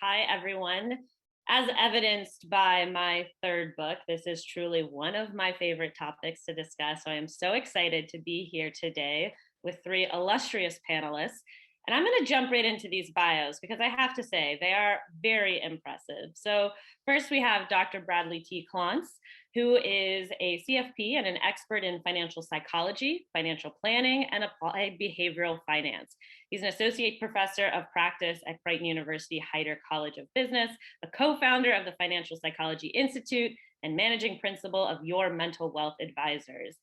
Hi, everyone. As evidenced by my third book, this is truly one of my favorite topics to discuss. So I am so excited to be here today with three illustrious panelists. And I'm going to jump right into these bios because I have to say they are very impressive. So, first, we have Dr. Bradley T. Klontz, who is a CFP and an expert in financial psychology, financial planning, and applied behavioral finance. He's an associate professor of practice at Creighton University Heider College of Business, a co-founder of the Financial Psychology Institute, and managing principal of Your Mental Wealth Advisors.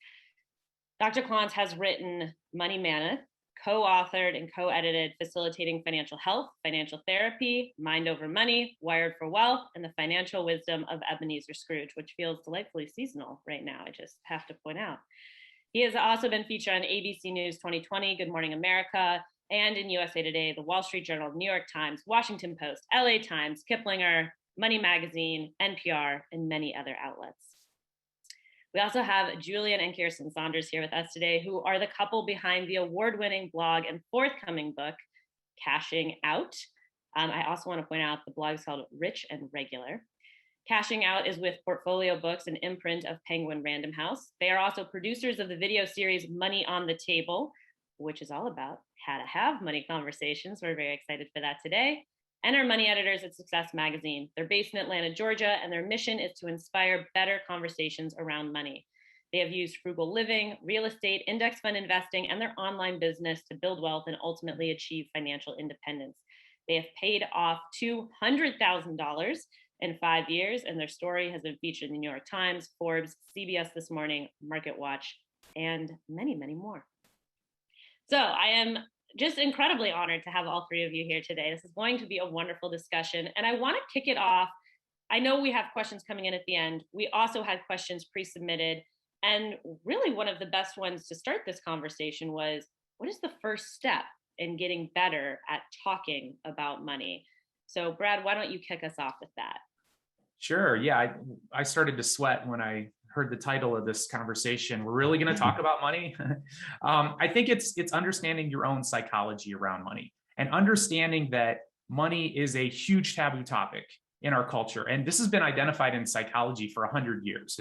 Dr. Klontz has written Money Manna, co-authored and co-edited Facilitating Financial Health, Financial Therapy, Mind Over Money, Wired for Wealth, and The Financial Wisdom of Ebenezer Scrooge, which feels delightfully seasonal right now, I just have to point out. He has also been featured on ABC News 2020, Good Morning America, and in USA Today, The Wall Street Journal, New York Times, Washington Post, LA Times, Kiplinger, Money Magazine, NPR, and many other outlets. We also have Julian and Kirsten Saunders here with us today, who are the couple behind the award-winning blog and forthcoming book, Cashing Out. I also want to point out the blog is called Rich and Regular. Cashing Out is with Portfolio Books, an imprint of Penguin Random House. They are also producers of the video series Money on the Table, which is all about how to have money conversations. We're very excited for that today. And our money editors at Success Magazine. They're based in Atlanta, Georgia, and their mission is to inspire better conversations around money. They have used frugal living, real estate, index fund investing, and their online business to build wealth and ultimately achieve financial independence. They have paid off $200,000 in 5 years, and their story has been featured in the New York Times, Forbes, CBS This Morning, Market Watch, and many, many more. So I am just incredibly honored to have all three of you here today. This is going to be a wonderful discussion. And I want to kick it off. I know we have questions coming in at the end. We also had questions pre-submitted. And really one of the best ones to start this conversation was, what is the first step in getting better at talking about money? So Brad, why don't you kick us off with that? Sure. Yeah, I started to sweat when I heard the title of this conversation. We're really going to talk about money. I think it's understanding your own psychology around money and understanding that money is a huge taboo topic in our culture. And this has been identified in psychology for 100 years.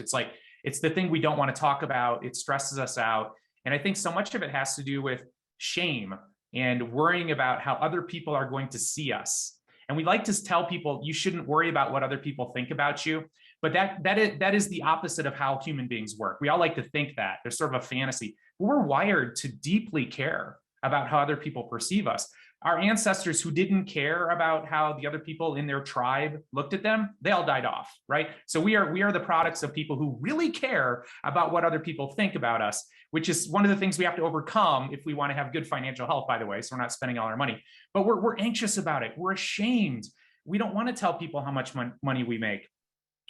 It's the thing we don't want to talk about. It stresses us out. And I think so much of it has to do with shame and worrying about how other people are going to see us. And we like to tell people you shouldn't worry about what other people think about you. But that is the opposite of how human beings work. We all like to think that. There's sort of a fantasy. We're wired to deeply care about how other people perceive us. Our ancestors who didn't care about how the other people in their tribe looked at them, they all died off, right? So we are the products of people who really care about what other people think about us, which is one of the things we have to overcome if we want to have good financial health, by the way, so we're not spending all our money. But we're anxious about it. We're ashamed. We don't want to tell people how much money we make.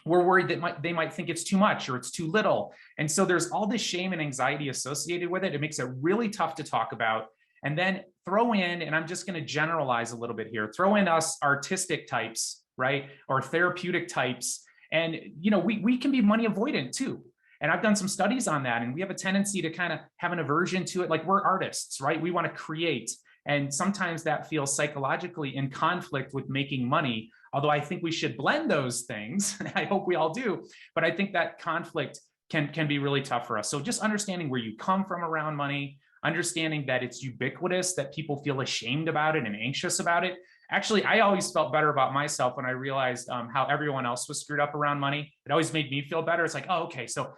We're worried that they might think it's too much or it's too little. And so there's all this shame and anxiety associated with it. It makes it really tough to talk about. And then throw in, and I'm just going to generalize a little bit here, throw in us artistic types, right? Or therapeutic types. And, we can be money avoidant too. And I've done some studies on that. And we have a tendency to kind of have an aversion to it. Like we're artists, right? We want to create. And sometimes that feels psychologically in conflict with making money. Although I think we should blend those things. I hope we all do. But I think that conflict can be really tough for us. So just understanding where you come from around money, understanding that it's ubiquitous, that people feel ashamed about it and anxious about it. Actually, I always felt better about myself when I realized how everyone else was screwed up around money. It always made me feel better. It's like, oh, okay, so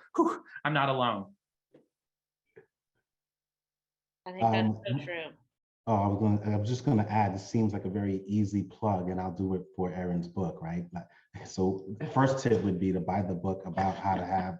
I'm not alone. I think that's so true. Oh, I was just going to add, it seems like a very easy plug, and I'll do it for Erin's book, right? So the first tip would be to buy the book about how to have,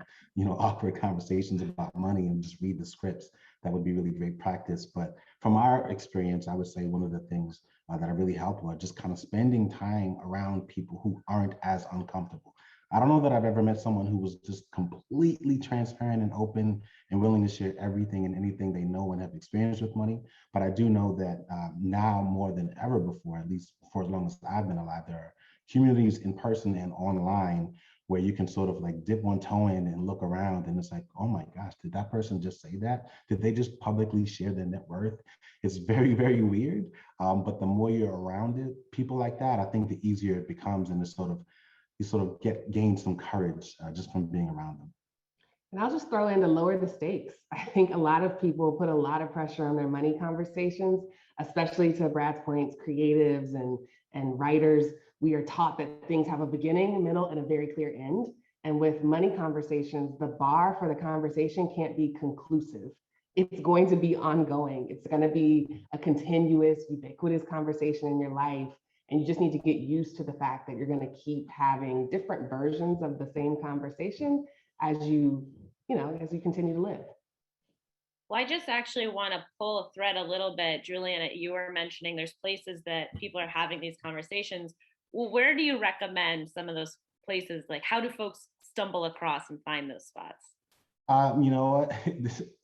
awkward conversations about money and just read the scripts. That would be really great practice. But from our experience, I would say one of the things that are really helpful are just kind of spending time around people who aren't as uncomfortable. I don't know that I've ever met someone who was just completely transparent and open and willing to share everything and anything they know and have experienced with money. But I do know that now more than ever before, at least for as long as I've been alive, there are communities in person and online where you can sort of like dip one toe in and look around and it's like, oh my gosh, did that person just say that? Did they just publicly share their net worth? It's very, very weird. But the more you're around it, people like that, I think the easier it becomes, and it's sort of you sort of gain some courage just from being around them. And I'll just throw in to lower the stakes. I think a lot of people put a lot of pressure on their money conversations, especially to Brad's points, creatives and writers. We are taught that things have a beginning, middle, and a very clear end. And with money conversations, the bar for the conversation can't be conclusive. It's going to be ongoing. It's going to be a continuous, ubiquitous conversation in your life. And you just need to get used to the fact that you're going to keep having different versions of the same conversation as as you continue to live. Well, I just actually want to pull a thread a little bit. Julian, you were mentioning there's places that people are having these conversations. Well, where do you recommend some of those places? Like, how do folks stumble across and find those spots? You know what?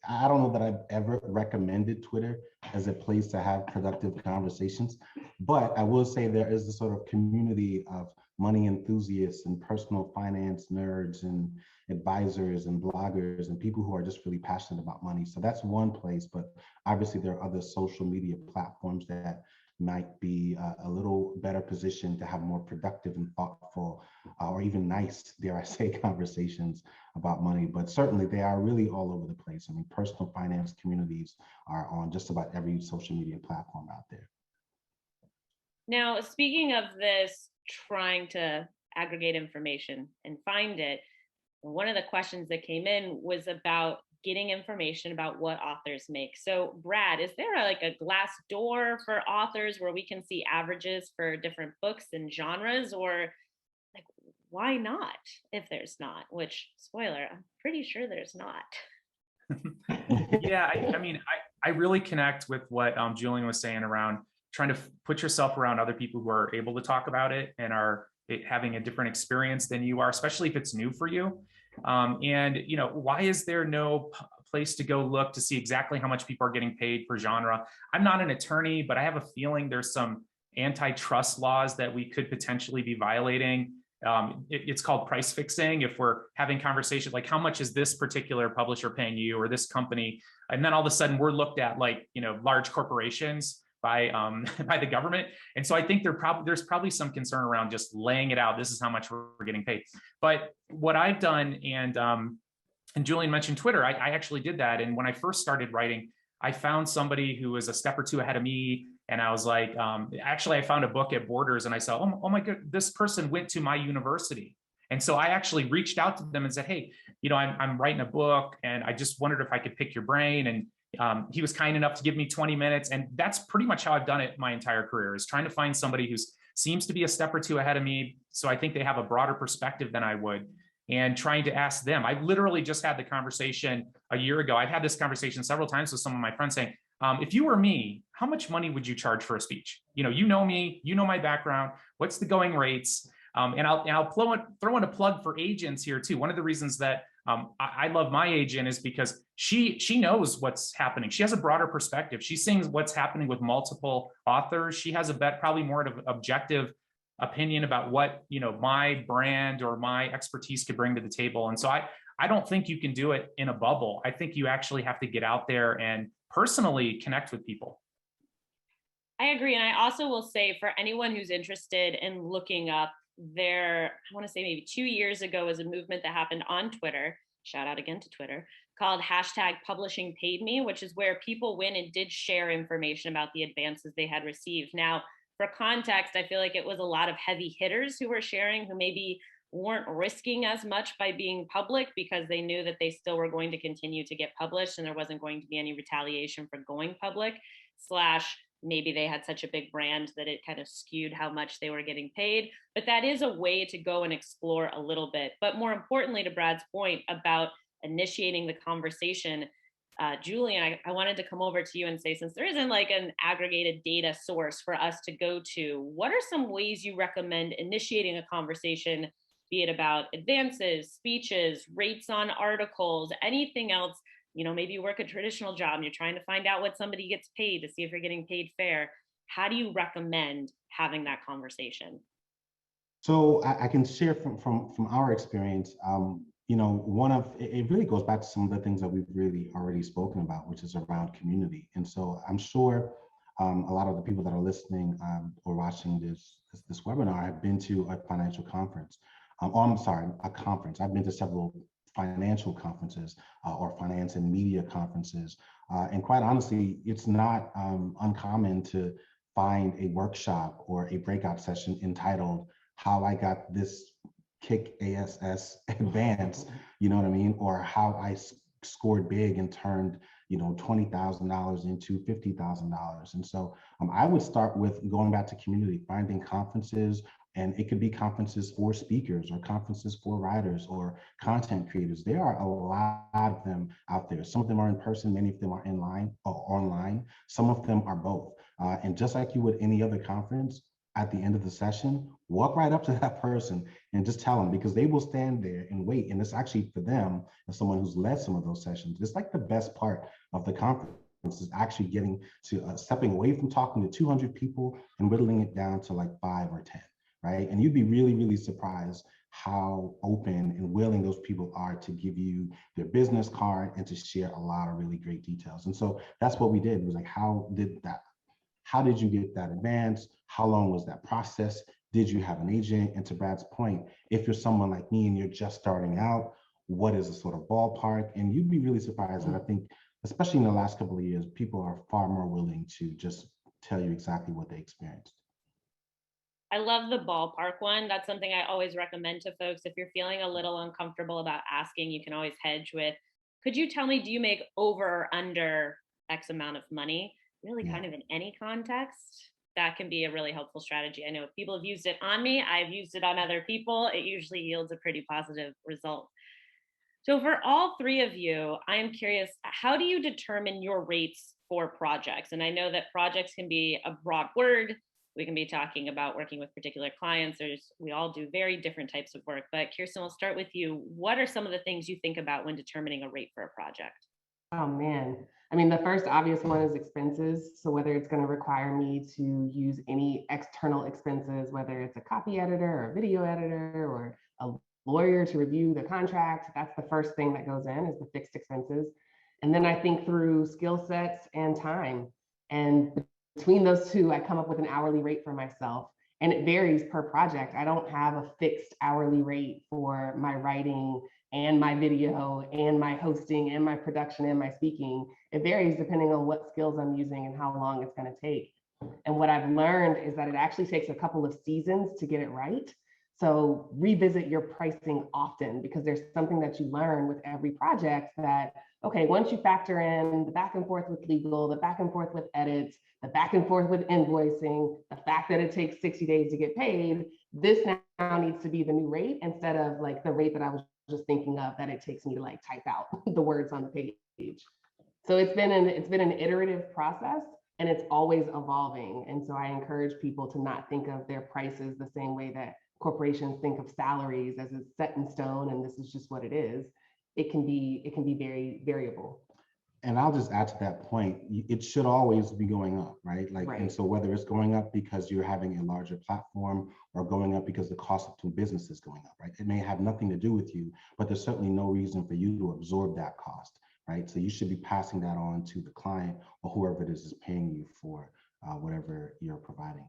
I don't know that I've ever recommended Twitter as a place to have productive conversations, but I will say there is a sort of community of money enthusiasts and personal finance nerds and advisors and bloggers and people who are just really passionate about money. So that's one place, but obviously there are other social media platforms that might be a little better positioned to have more productive and thoughtful or even nice, dare I say, conversations about money. But certainly they are really all over the place. I mean, personal finance communities are on just about every social media platform out there. Now, speaking of this, trying to aggregate information and find it, one of the questions that came in was about getting information about what authors make. So Brad, is there like a glass door for authors where we can see averages for different books and genres, or like, why not if there's not? Which, spoiler, I'm pretty sure there's not. Yeah, I mean, I really connect with what Julian was saying around trying to put yourself around other people who are able to talk about it and are having a different experience than you are, especially if it's new for you. And why is there no place to go look to see exactly how much people are getting paid per genre? I'm not an attorney, but I have a feeling there's some antitrust laws that we could potentially be violating. It's called price fixing. If we're having conversations like, how much is this particular publisher paying you or this company? And then all of a sudden we're looked at like, large corporations by by the government. And so I think there's probably some concern around just laying it out. This is how much we're getting paid. But what I've done, and Julian mentioned Twitter, I actually did that. And when I first started writing, I found somebody who was a step or two ahead of me. And I was like, actually, I found a book at Borders and I saw, oh my God, this person went to my university. And so I actually reached out to them and said, hey, I'm writing a book and I just wondered if I could pick your brain. And he was kind enough to give me 20 minutes. And that's pretty much how I've done it my entire career, is trying to find somebody who seems to be a step or two ahead of me. So I think they have a broader perspective than I would, and trying to ask them. I literally just had the conversation a year ago. I've had this conversation several times with some of my friends saying, if you were me, how much money would you charge for a speech? You know me, my background, what's the going rates? And I'll throw in a plug for agents here too. One of the reasons that I love my agent is because she knows what's happening. She has a broader perspective. She's seeing what's happening with multiple authors. She has probably more of an objective opinion about what my brand or my expertise could bring to the table. And so I don't think you can do it in a bubble. I think you actually have to get out there and personally connect with people. I agree. And I also will say, for anyone who's interested in looking up, I want to say maybe 2 years ago was a movement that happened on Twitter, shout out again to Twitter, called #PublishingPaidMe, which is where people went and did share information about the advances they had received. Now, for context, I feel like it was a lot of heavy hitters who were sharing, who maybe weren't risking as much by being public because they knew that they still were going to continue to get published and there wasn't going to be any retaliation for going public, / maybe they had such a big brand that it kind of skewed how much they were getting paid. But that is a way to go and explore a little bit. But more importantly, to Brad's point about initiating the conversation, Julian, I wanted to come over to you and say, since there isn't like an aggregated data source for us to go to, what are some ways you recommend initiating a conversation, be it about advances, speeches, rates on articles, anything else? Maybe you work a traditional job and you're trying to find out what somebody gets paid to see if you're getting paid fair. How do you recommend having that conversation? So I can share from our experience. You know, it really goes back to some of the things that we've really already spoken about, which is around community. And so I'm sure a lot of the people that are listening or watching this webinar have been to a financial conference. Or I'm sorry, a conference. I've been to several financial conferences or finance and media conferences. And quite honestly, it's not uncommon to find a workshop or a breakout session entitled "How I Got This Kick ASS Advance," you know what I mean? Or how I scored big and turned, you know, $20,000 into $50,000. And so I would start with going back to community, finding conferences, and it could be conferences for speakers or conferences for writers or content creators. There are a lot of them out there. Some of them are in person, many of them are in line or online. Some of them are both. And just like you would any other conference, at the end of the session, walk right up to that person and just tell them, because they will stand there and wait. And it's actually for them, as someone who's led some of those sessions, it's like the best part of the conference is actually getting to stepping away from talking to 200 people and whittling it down to like 5 or 10, right? And you'd be really, really surprised how open and willing those people are to give you their business card and to share a lot of really great details. And so that's what we did. It was like, how did you get that advance? How long was that process? Did you have an agent? And to Brad's point, if you're someone like me and you're just starting out, what is the sort of ballpark? And you'd be really surprised that I think, especially in the last couple of years, people are far more willing to just tell you exactly what they experienced. I love the ballpark one. That's something I always recommend to folks. If you're feeling a little uncomfortable about asking, you can always hedge with, could you tell me, do you make over or under X amount of money? Really, Yeah. kind of in any context, that can be a really helpful strategy. I know if people have used it on me, I've used it on other people. It usually yields a pretty positive result. So for all three of you, I'm curious, how do you determine your rates for projects? And I know that projects can be a broad word. We can be talking about working with particular clients. We all do very different types of work. But Kirsten, we'll start with you. What are some of the things you think about when determining a rate for a project? Oh man. I mean, the first obvious one is expenses. So whether it's going to require me to use any external expenses, whether it's a copy editor or a video editor or a lawyer to review the contract, that's the first thing that goes in, is the fixed expenses. And then I think through skill sets and time. And between those two, I come up with an hourly rate for myself. And it varies per project. I don't have a fixed hourly rate for my writing and my video and my hosting and my production and my speaking. It varies depending on what skills I'm using and how long it's going to take. And what I've learned is that it actually takes a couple of seasons to get it right. So revisit your pricing often, because there's something that you learn with every project that, okay, once you factor in the back and forth with legal, the back and forth with edits, the back and forth with invoicing, the fact that it takes 60 days to get paid, this now needs to be the new rate instead of like the rate that I was just thinking of that it takes me to like type out the words on the page. So it's been an iterative process, and it's always evolving. And so I encourage people to not think of their prices the same way that corporations think of salaries, as it's set in stone and this is just what it is. It can be very variable. And I'll just add to that point, it should always be going up, right? Like, Right. and so whether it's going up because you're having a larger platform or going up because the cost of doing business is going up, right? It may have nothing to do with you, but there's certainly no reason for you to absorb that cost, right? So you should be passing that on to the client or whoever it is paying you for whatever you're providing.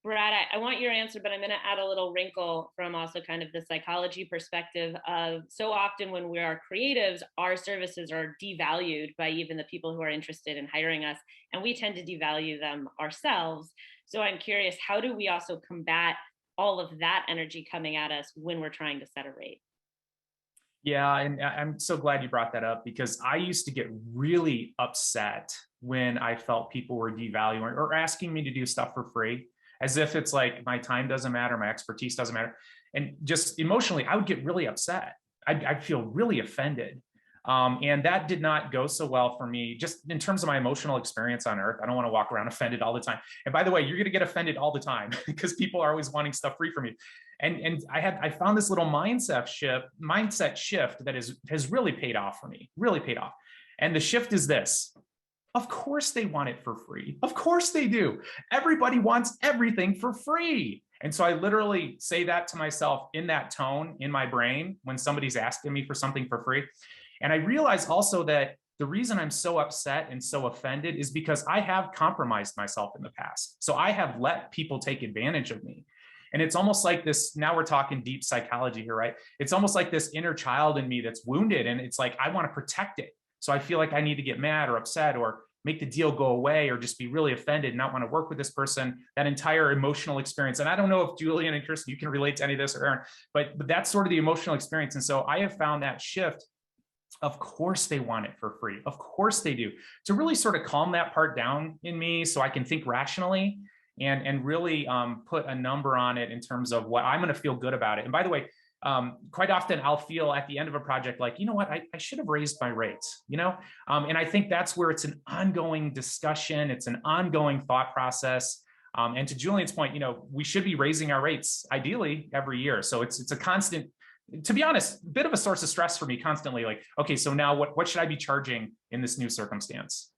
Brad, I want your answer, but I'm going to add a little wrinkle from also kind of the psychology perspective of, so often when we are creatives, our services are devalued by even the people who are interested in hiring us, and we tend to devalue them ourselves. So I'm curious, how do we also combat all of that energy coming at us when we're trying to set a rate? Yeah, and I'm so glad you brought that up, because I used to get really upset when I felt people were devaluing or asking me to do stuff for free, as if it's like my time doesn't matter, my expertise doesn't matter. And just emotionally, I would get really upset. I'd feel really offended. And that did not go so well for me, just in terms of my emotional experience on earth. I don't want to walk around offended all the time. And by the way, you're going to get offended all the time because people are always wanting stuff free from you. And I found this little mindset shift that has really paid off for me, really paid off. And the shift is this: of course they want it for free. Of course they do. Everybody wants everything for free. And so I literally say that to myself in that tone in my brain when somebody's asking me for something for free. And I realize also that the reason I'm so upset and so offended is because I have compromised myself in the past. So I have let people take advantage of me. And it's almost like this, now we're talking deep psychology here, right? It's almost like this inner child in me that's wounded. And it's like, I want to protect it. So I feel like I need to get mad or upset or make the deal go away or just be really offended and not want to work with this person, that entire emotional experience. And I don't know if Julian and Kirsten, you can relate to any of this or Aaron, but that's sort of the emotional experience. And so I have found that shift. Of course they want it for free. Of course they do. To really sort of calm that part down in me so I can think rationally and really put a number on it in terms of what I'm going to feel good about it. And by the way, quite often I'll feel at the end of a project like, you know what, I should have raised my rates, you know? And I think that's where it's an ongoing discussion. It's an ongoing thought process. And to Julian's point, you know, we should be raising our rates ideally every year. So it's a constant, to be honest, a bit of a source of stress for me constantly. Like, okay, so now what should I be charging in this new circumstance?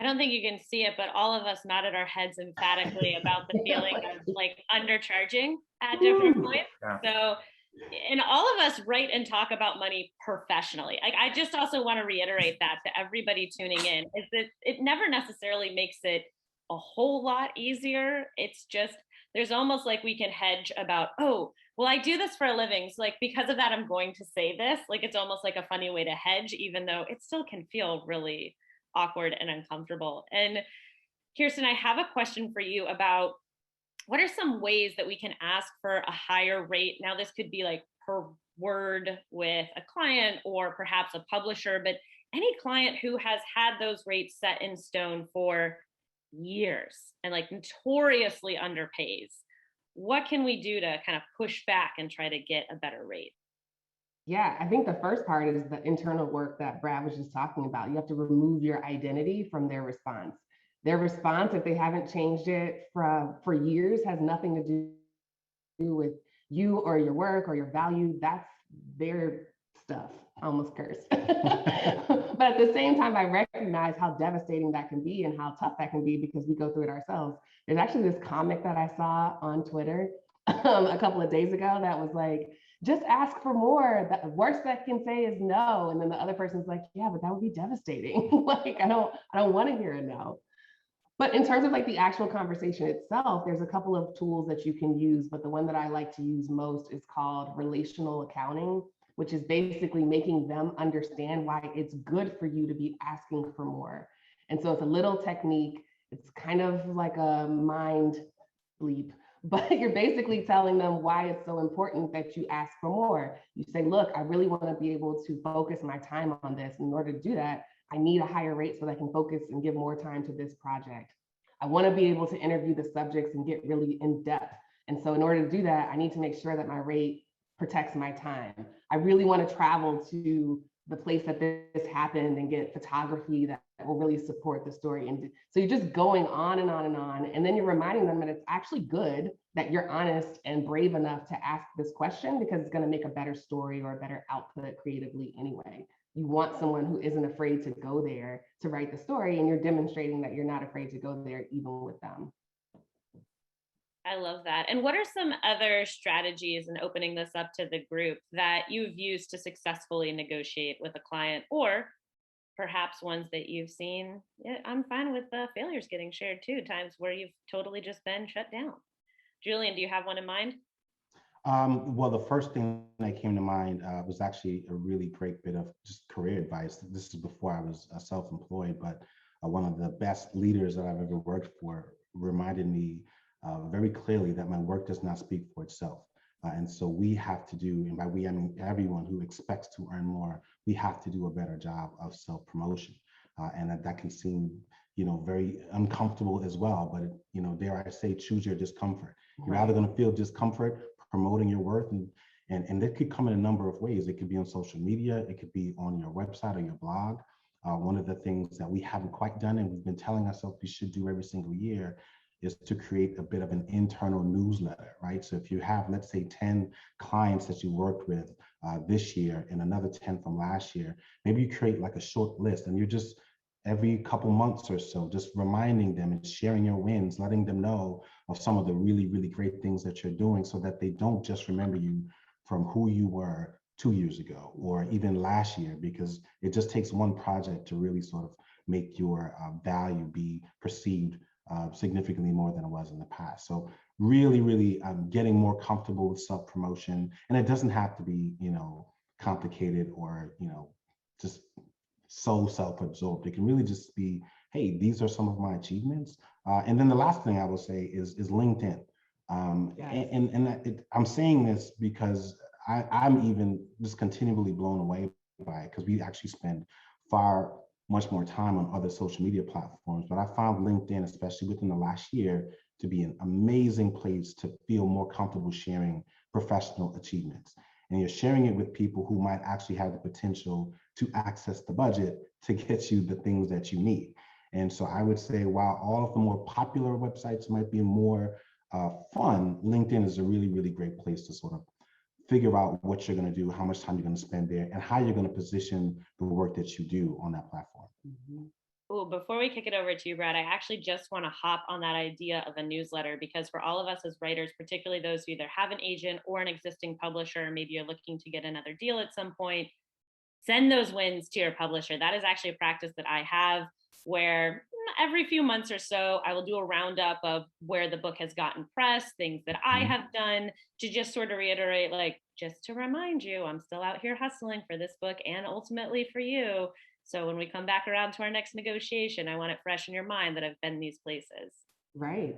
I don't think you can see it, but all of us nodded our heads emphatically about the feeling of like undercharging at different points. Yeah. So, and all of us write and talk about money professionally. Like, I just also want to reiterate that to everybody tuning in, is that it never necessarily makes it a whole lot easier. It's just, there's almost like we can hedge about, oh, well, I do this for a living. So like, because of that, I'm going to say this. Like, it's almost like a funny way to hedge, even though it still can feel really awkward and uncomfortable. And Kirsten, I have a question for you about what are some ways that we can ask for a higher rate? Now, this could be like per word with a client or perhaps a publisher, but any client who has had those rates set in stone for years and like notoriously underpays, what can we do to kind of push back and try to get a better rate? Yeah, I think the first part is the internal work that Brad was just talking about. You have to remove your identity from their response. Their response, if they haven't changed it for years, has nothing to do with you or your work or your value. That's their stuff. I almost cursed. But at the same time, I recognize how devastating that can be and how tough that can be because we go through it ourselves. There's actually this comic that I saw on Twitter a couple of days ago that was like, just ask for more. The worst that can say is no. And then the other person's like, yeah, but that would be devastating. Like, I don't want to hear a no. But in terms of like the actual conversation itself, there's a couple of tools that you can use, but the one that I like to use most is called relational accounting, which is basically making them understand why it's good for you to be asking for more. And so it's a little technique. It's kind of like a mind bleep, but you're basically telling them why it's so important that you ask for more. You say, look, I really want to be able to focus my time on this. In order to do that, I need a higher rate so that I can focus and give more time to this project. I want to be able to interview the subjects and get really in depth. And so in order to do that, I need to make sure that my rate protects my time. I really want to travel to the place that this happened and get photography that will really support the story. And so you're just going on and on and on. And then you're reminding them that it's actually good that you're honest and brave enough to ask this question because it's going to make a better story or a better output creatively anyway. You want someone who isn't afraid to go there to write the story, and you're demonstrating that you're not afraid to go there even with them. I love that. And what are some other strategies in opening this up to the group that you've used to successfully negotiate with a client, or perhaps ones that you've seen? Yeah, I'm fine with the failures getting shared too, times where you've totally just been shut down. Julian, do you have one in mind? Well, the first thing that came to mind was actually a really great bit of just career advice. This is before I was self-employed, but one of the best leaders that I've ever worked for reminded me very clearly that my work does not speak for itself. And so we have to do, and by we, I mean everyone who expects to earn more, we have to do a better job of self-promotion. And that can seem, very uncomfortable as well, but, dare I say, choose your discomfort. You're either going to feel discomfort promoting your worth, and that could come in a number of ways. It could be on social media, it could be on your website or your blog. One of the things that we haven't quite done, and we've been telling ourselves we should do every single year, is to create a bit of an internal newsletter, right? So if you have, let's say, 10 clients that you worked with this year and another 10 from last year, maybe you create like a short list and you're just every couple months or so, just reminding them and sharing your wins, letting them know of some of the really, really great things that you're doing so that they don't just remember you from who you were 2 years ago or even last year, because it just takes one project to really sort of make your value be perceived significantly more than it was in the past. So really, really getting more comfortable with self-promotion. And it doesn't have to be, complicated or, just so self-absorbed. It can really just be, hey, these are some of my achievements. And then the last thing I will say is LinkedIn. Yes. I'm saying this because I'm even just continually blown away by it, because we actually spend far much more time on other social media platforms. But I found LinkedIn, especially within the last year, to be an amazing place to feel more comfortable sharing professional achievements. And you're sharing it with people who might actually have the potential to access the budget to get you the things that you need. And so I would say, while all of the more popular websites might be more fun, LinkedIn is a really, really great place to sort of figure out what you're going to do, how much time you're going to spend there, and how you're going to position the work that you do on that platform. Mhm. Oh, before we kick it over to you, Brad, I actually just want to hop on that idea of a newsletter, because for all of us as writers, particularly those who either have an agent or an existing publisher, maybe you're looking to get another deal at some point, send those wins to your publisher. That is actually a practice that I have, where every few months or so, I will do a roundup of where the book has gotten press, things that I have done, to just sort of reiterate, like, just to remind you, I'm still out here hustling for this book and ultimately for you. So when we come back around to our next negotiation, I want it fresh in your mind that I've been these places. Right.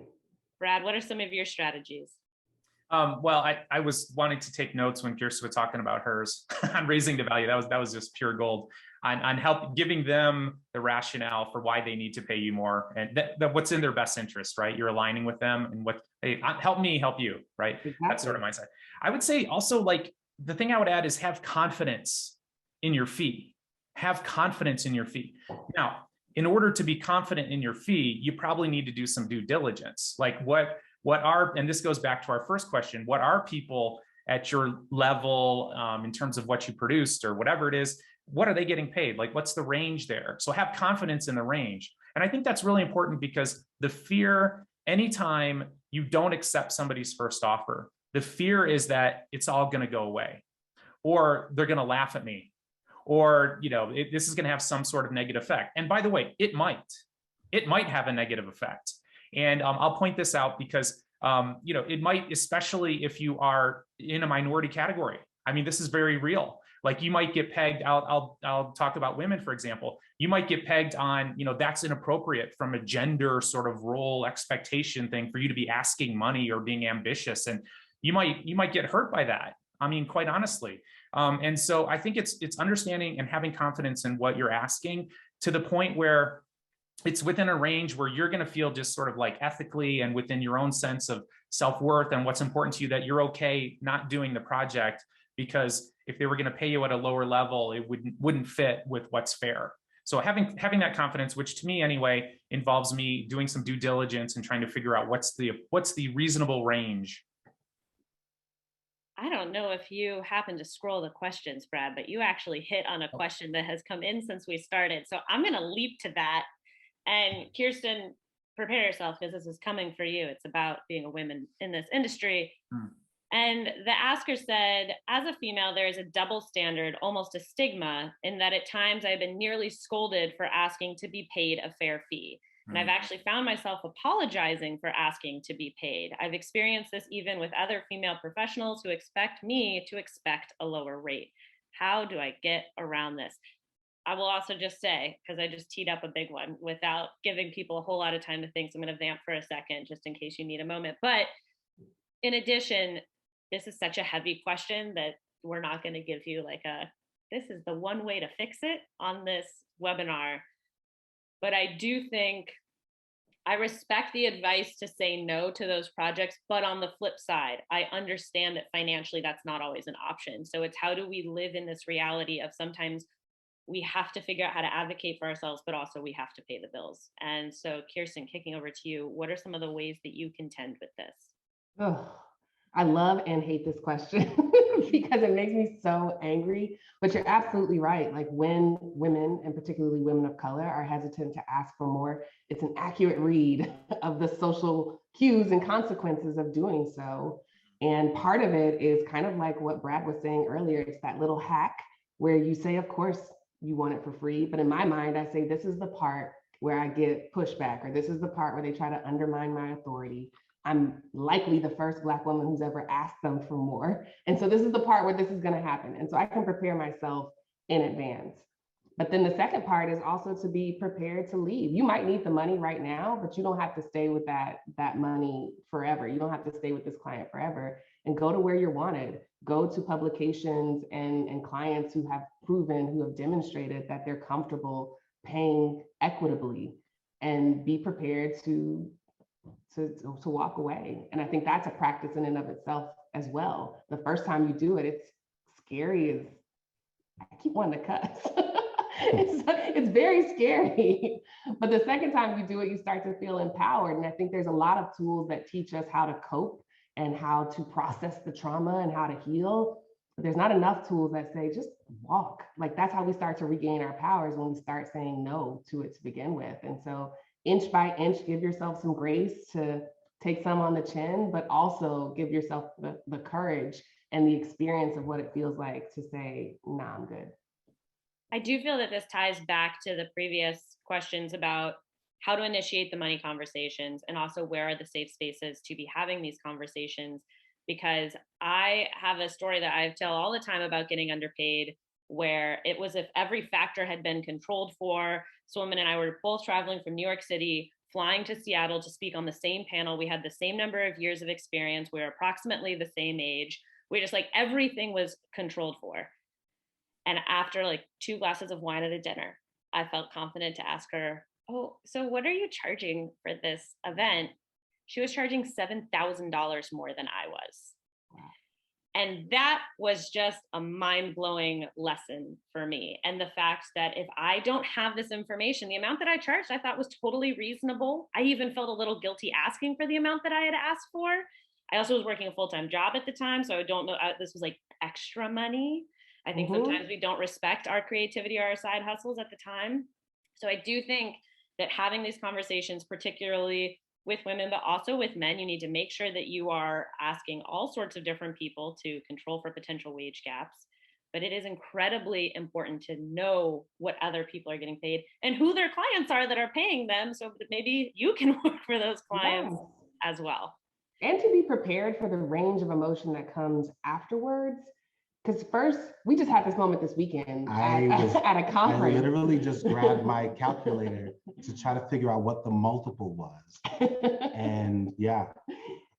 Brad, what are some of your strategies? Well, I was wanting to take notes when Kirsten was talking about hers on raising the value. That was just pure gold on help giving them the rationale for why they need to pay you more, and that what's in their best interest, right? You're aligning with them and what, hey, help me help you, right? Exactly. That sort of mindset. I would say also, like, the thing I would add is have confidence in your fee. Have confidence in your fee. Now, in order to be confident in your fee, you probably need to do some due diligence. Like what are, and this goes back to our first question, what are people at your level in terms of what you produced or whatever it is, what are they getting paid? Like, what's the range there? So have confidence in the range. And I think that's really important, because the fear, anytime you don't accept somebody's first offer, the fear is that it's all going to go away, or they're going to laugh at me, or, this is going to have some sort of negative effect. And by the way, it might have a negative effect. And I'll point this out because, it might, especially if you are in a minority category. I mean, this is very real. Like, you might get pegged. I'll talk about women, for example. You might get pegged on, that's inappropriate from a gender sort of role expectation thing for you to be asking money or being ambitious, and you might get hurt by that. I mean, quite honestly. And so I think it's understanding and having confidence in what you're asking, to the point where it's within a range where you're going to feel just sort of like ethically and within your own sense of self-worth and what's important to you, that you're okay not doing the project, because if they were going to pay you at a lower level, it wouldn't fit with what's fair. So having that confidence, which to me anyway involves me doing some due diligence and trying to figure out what's the reasonable range. I don't know if you happen to scroll the questions, Brad, but you actually hit on a question that has come in since we started. So I'm going to leap to that. And Kirsten, prepare yourself, because this is coming for you. It's about being a woman in this industry. And the asker said, as a female, there is a double standard, almost a stigma, in that at times I've been nearly scolded for asking to be paid a fair fee. And I've actually found myself apologizing for asking to be paid. I've experienced this even with other female professionals who expect me to expect a lower rate. How do I get around this? I will also just say, because I just teed up a big one without giving people a whole lot of time to think, so I'm going to vamp for a second just in case you need a moment. But in addition, this is such a heavy question that we're not going to give you like this is the one way to fix it on this webinar. But I do think I respect the advice to say no to those projects. But on the flip side, I understand that financially that's not always an option. So it's, how do we live in this reality of sometimes we have to figure out how to advocate for ourselves, but also we have to pay the bills. And so, Kirsten, kicking over to you, what are some of the ways that you contend with this? Oh, I love and hate this question because it makes me so angry. But you're absolutely right. Like when women, and particularly women of color, are hesitant to ask for more, it's an accurate read of the social cues and consequences of doing so. And part of it is kind of like what Brad was saying earlier. It's that little hack where you say, of course, you want it for free. But in my mind, I say, this is the part where I get pushback, or this is the part where they try to undermine my authority. I'm likely the first Black woman who's ever asked them for more. And so this is the part where this is going to happen. And so I can prepare myself in advance. But then the second part is also to be prepared to leave. You might need the money right now, but you don't have to stay with that money forever. You don't have to stay with this client forever, and go to where you're wanted. Go to publications and clients who have proven, who have demonstrated that they're comfortable paying equitably, and be prepared to walk away. And I think that's a practice in and of itself as well. The first time you do it, it's scary as I keep wanting to cuss. It's very scary. But the second time you do it, you start to feel empowered. And I think there's a lot of tools that teach us how to cope and how to process the trauma and how to heal. But there's not enough tools that say, just walk. Like that's how we start to regain our powers, when we start saying no to it to begin with. And so inch by inch, give yourself some grace to take some on the chin, but also give yourself the courage and the experience of what it feels like to say, nah, I'm good. I do feel that this ties back to the previous questions about how to initiate the money conversations, and also where are the safe spaces to be having these conversations. Because I have a story that I tell all the time about getting underpaid, where it was if every factor had been controlled for. Swimman and I were both traveling from New York City, flying to Seattle to speak on the same panel. We had the same number of years of experience. We were approximately the same age. We just like everything was controlled for. And after like 2 glasses of wine at a dinner, I felt confident to ask her, oh, so what are you charging for this event? She was charging $7,000 more than I was. And that was just a mind-blowing lesson for me. And the fact that if I don't have this information, the amount that I charged, I thought was totally reasonable. I even felt a little guilty asking for the amount that I had asked for. I also was working a full-time job at the time, so I don't know, this was like extra money. I think sometimes we don't respect our creativity or our side hustles at the time. So I do think that having these conversations, particularly with women, but also with men, you need to make sure that you are asking all sorts of different people to control for potential wage gaps. But it is incredibly important to know what other people are getting paid and who their clients are that are paying them, so that maybe you can work for those clients as well. And to be prepared for the range of emotion that comes afterwards. Because first, we just had this moment this weekend at a conference. I literally just grabbed my calculator to try to figure out what the multiple was. And yeah.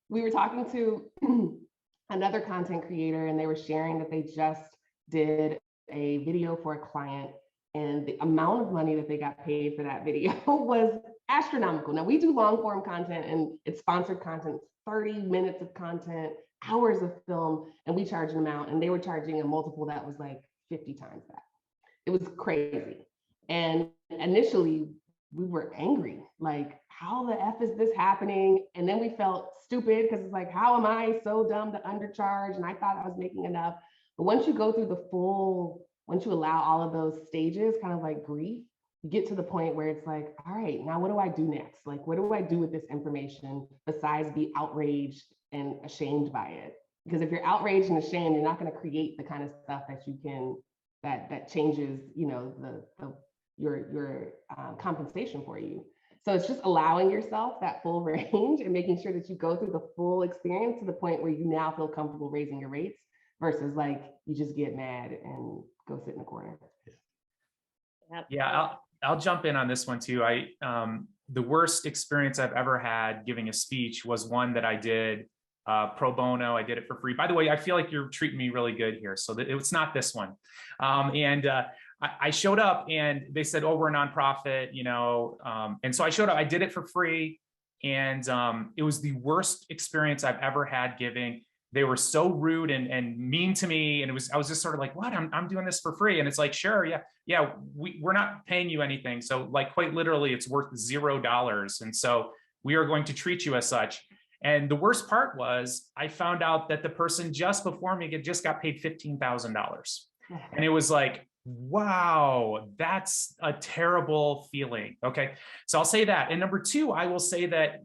We were talking to another content creator, and they were sharing that they just did a video for a client, and the amount of money that they got paid for that video was astronomical. Now, we do long form content, and it's sponsored content, 30 minutes of content, hours of film, and we charge an amount, and they were charging a multiple that was like 50 times that. It was crazy. And initially we were angry, like, how the F is this happening? And then we felt stupid because it's like, how am I so dumb to undercharge? And I thought I was making enough. But once you go through once you allow all of those stages, kind of like grief, you get to the point where it's like, all right, now what do I do next? Like, what do I do with this information besides be outraged and ashamed by it? Because if you're outraged and ashamed, you're not going to create the kind of stuff that you can, that changes, you know, your compensation for you. So it's just allowing yourself that full range and making sure that you go through the full experience to the point where you now feel comfortable raising your rates, versus like you just get mad and go sit in the corner. Yeah, I'll jump in on this one too. The worst experience I've ever had giving a speech was one that I did pro bono. I did it for free. By the way, I feel like you're treating me really good here. So it's not this one. I showed up and they said, oh, we're a nonprofit, you know. And so I showed up, I did it for free. And it was the worst experience I've ever had giving. They were so rude and mean to me. And I was just sort of like, what, I'm doing this for free. And it's like, sure, yeah, we're not paying you anything. So like quite literally it's worth $0. And so we are going to treat you as such. And the worst part was I found out that the person just before me just got paid $15,000. And it was like, wow, that's a terrible feeling. Okay. So I'll say that. And number two, I will say that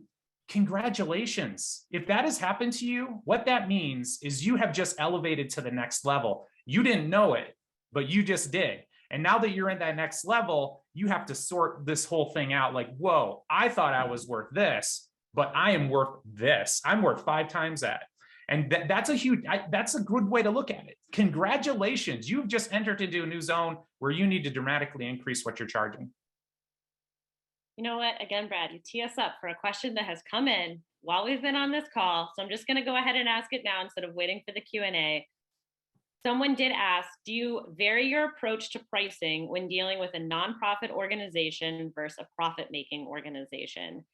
congratulations. If that has happened to you, what that means is you have just elevated to the next level. You didn't know it, but you just did. And now that you're in that next level, you have to sort this whole thing out like, whoa, I thought I was worth this, but I am worth this. I'm worth 5 times that. And that's a good way to look at it. Congratulations. You've just entered into a new zone where you need to dramatically increase what you're charging. You know what? Again, Brad, you tee us up for a question that has come in while we've been on this call. So I'm just going to go ahead and ask it now instead of waiting for the Q&A. Someone did ask, do you vary your approach to pricing when dealing with a nonprofit organization versus a profit-making organization?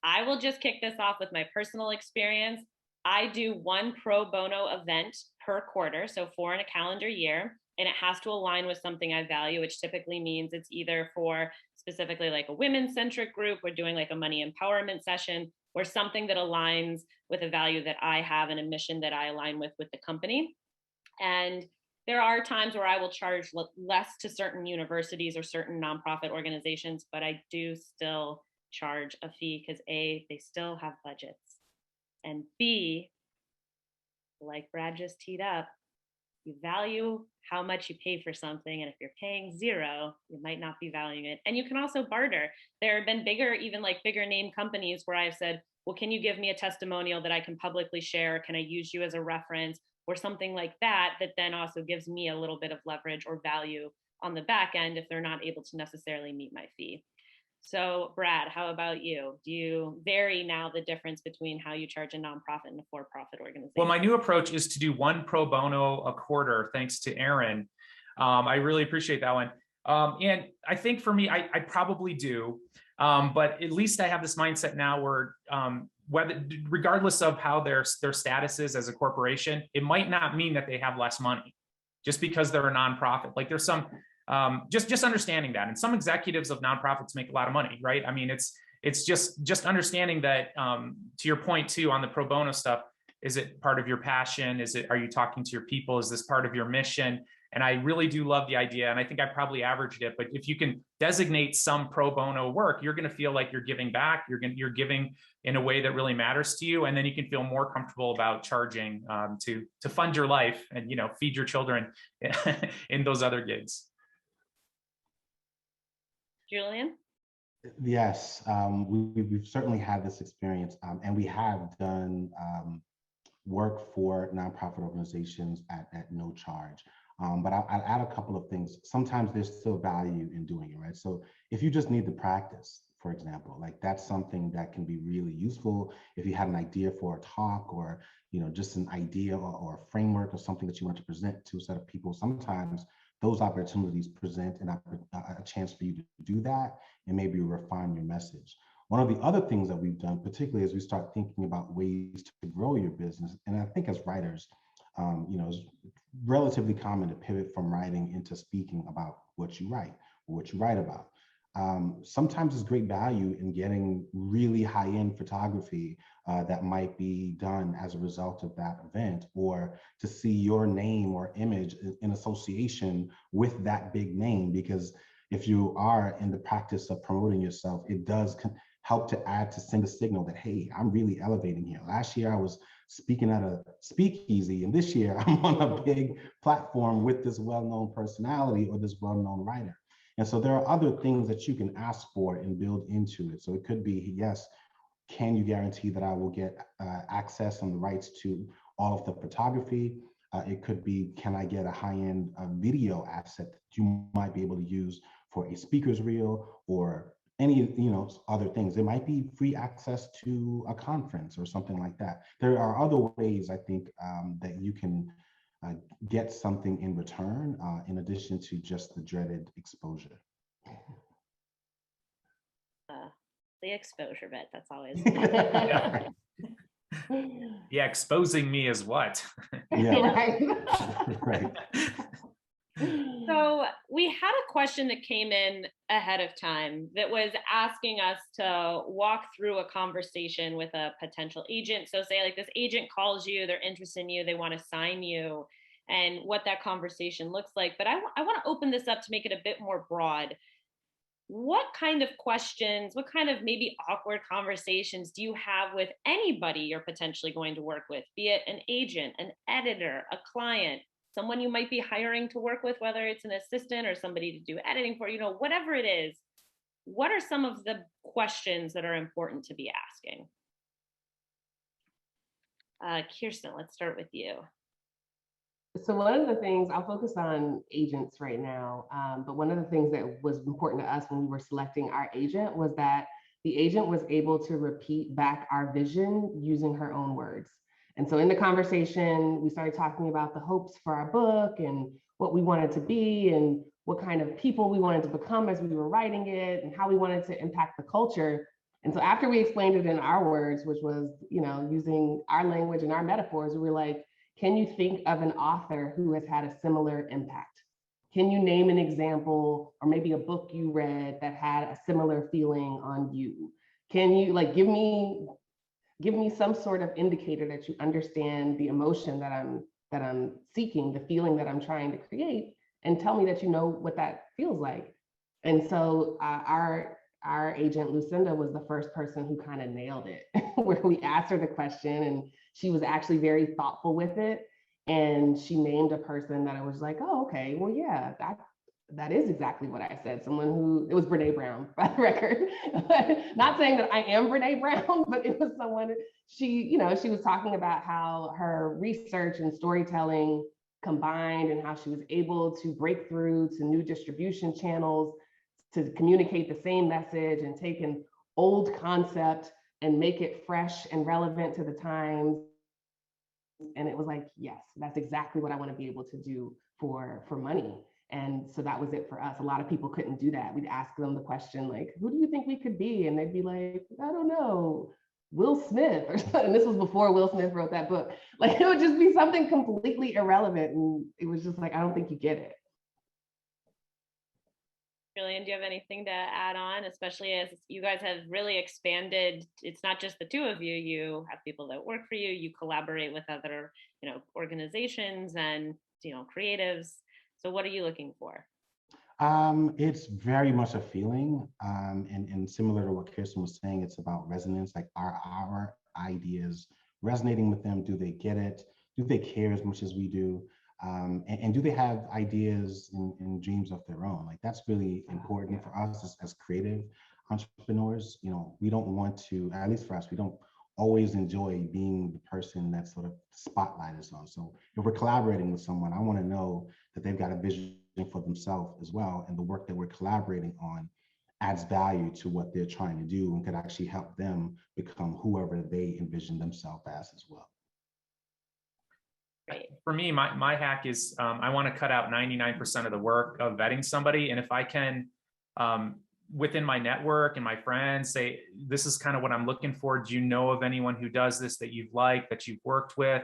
I will just kick this off with my personal experience. I do 1 pro bono event per quarter, so 4 in a calendar year, and it has to align with something I value, which typically means it's either for specifically like a women-centric group, we're doing like a money empowerment session, or something that aligns with a value that I have and a mission that I align with the company. And there are times where I will charge less to certain universities or certain nonprofit organizations, but I do still charge a fee because A, they still have budgets, and B, like Brad just teed up, you value how much you pay for something, and if you're paying 0, you might not be valuing it. And you can also barter. There have been bigger name companies where I've said, well, can you give me a testimonial that I can publicly share? Can I use you as a reference or something like that, that then also gives me a little bit of leverage or value on the back end if they're not able to necessarily meet my fee. So Brad, how about you? Do you vary now the difference between how you charge a nonprofit and a for-profit organization? Well, my new approach is to do 1 pro bono a quarter, thanks to Aaron. I really appreciate that one. And I think for me, I probably do, but at least I have this mindset now where regardless of how their status is as a corporation, it might not mean that they have less money just because they're a nonprofit. Like there's some, just understanding that. And some executives of nonprofits make a lot of money, right? I mean, it's just understanding that, to your point too, on the pro bono stuff, is it part of your passion? Are you talking to your people? Is this part of your mission? And I really do love the idea. And I think I probably averaged it, but if you can designate some pro bono work, you're going to feel like you're giving back. You're giving in a way that really matters to you. And then you can feel more comfortable about charging to fund your life and, feed your children in those other gigs. Julian? Yes, we've certainly had this experience, and we have done work for nonprofit organizations at no charge. But I'll add a couple of things. Sometimes there's still value in doing it, right? So if you just need to practice, for example, like that's something that can be really useful. If you had an idea for a talk or, just an idea or a framework or something that you want to present to a set of people, sometimes those opportunities present a chance for you to do that and maybe refine your message. One of the other things that we've done, particularly as we start thinking about ways to grow your business, and I think as writers, it's relatively common to pivot from writing into speaking about what you write or what you write about. Sometimes there's great value in getting really high-end photography that might be done as a result of that event, or to see your name or image in association with that big name, because if you are in the practice of promoting yourself, it does help to send a signal that, hey, I'm really elevating here. Last year I was speaking at a speakeasy, and this year I'm on a big platform with this well-known personality or this well-known writer. And so there are other things that you can ask for and build into it. So it could be, yes, can you guarantee that I will get access and the rights to all of the photography? It could be, can I get a high-end video asset that you might be able to use for a speaker's reel or any other things. There might be free access to a conference or something like that. There are other ways, I think, that you can get something in return, in addition to just the dreaded exposure. The exposure bit, that's always Yeah, exposing me as what? Yeah. Right. Right. So we had a question that came in ahead of time that was asking us to walk through a conversation with a potential agent. So say like this agent calls you, they're interested in you, they want to sign you, and what that conversation looks like. But I want to open this up to make it a bit more broad. What kind of questions, what kind of maybe awkward conversations do you have with anybody you're potentially going to work with, be it an agent, an editor, a client, someone you might be hiring to work with, whether it's an assistant or somebody to do editing for, whatever it is? What are some of the questions that are important to be asking? Kirsten, let's start with you. So one of the things, I'll focus on agents right now, but one of the things that was important to us when we were selecting our agent was that the agent was able to repeat back our vision using her own words. And so in the conversation, we started talking about the hopes for our book and what we wanted to be and what kind of people we wanted to become as we were writing it and how we wanted to impact the culture. And so after we explained it in our words, which was, using our language and our metaphors, we were like, can you think of an author who has had a similar impact? Can you name an example or maybe a book you read that had a similar feeling on you? Can you give me some sort of indicator that you understand the emotion that I'm seeking, the feeling that I'm trying to create, and tell me that you know what that feels like. And so our agent Lucinda was the first person who kind of nailed it, where we asked her the question and she was actually very thoughtful with it. And she named a person that I was like, oh, okay, well, yeah, that is exactly what I said. Someone who, it was Brene Brown, by the record. Not saying that I am Brene Brown, but it was someone, she was talking about how her research and storytelling combined and how she was able to break through to new distribution channels to communicate the same message and take an old concept and make it fresh and relevant to the times. And it was like, yes, that's exactly what I want to be able to do for money. And so that was it for us. A lot of people couldn't do that. We'd ask them the question, like, who do you think we could be? And they'd be like, I don't know, Will Smith or something. And this was before Will Smith wrote that book. Like, it would just be something completely irrelevant. And it was just like, I don't think you get it. Julian, do you have anything to add on, especially as you guys have really expanded? It's not just the two of you. You have people that work for you. You collaborate with other, organizations and, creatives. So what are you looking for? It's very much a feeling. And similar to what Kirsten was saying, it's about resonance, like our ideas resonating with them. Do they get it? Do they care as much as we do? And do they have ideas and dreams of their own? Like, that's really important for us as creative entrepreneurs. We don't want to, at least for us, we don't always enjoy being the person that sort of spotlight is on. So if we're collaborating with someone, I want to know that they've got a vision for themselves as well, and the work that we're collaborating on adds value to what they're trying to do and could actually help them become whoever they envision themselves as well. For me, my hack is I want to cut out 99% of the work of vetting somebody. And if I can, within my network and my friends, say, this is kind of what I'm looking for. Do you know of anyone who does this that you've liked, that you've worked with?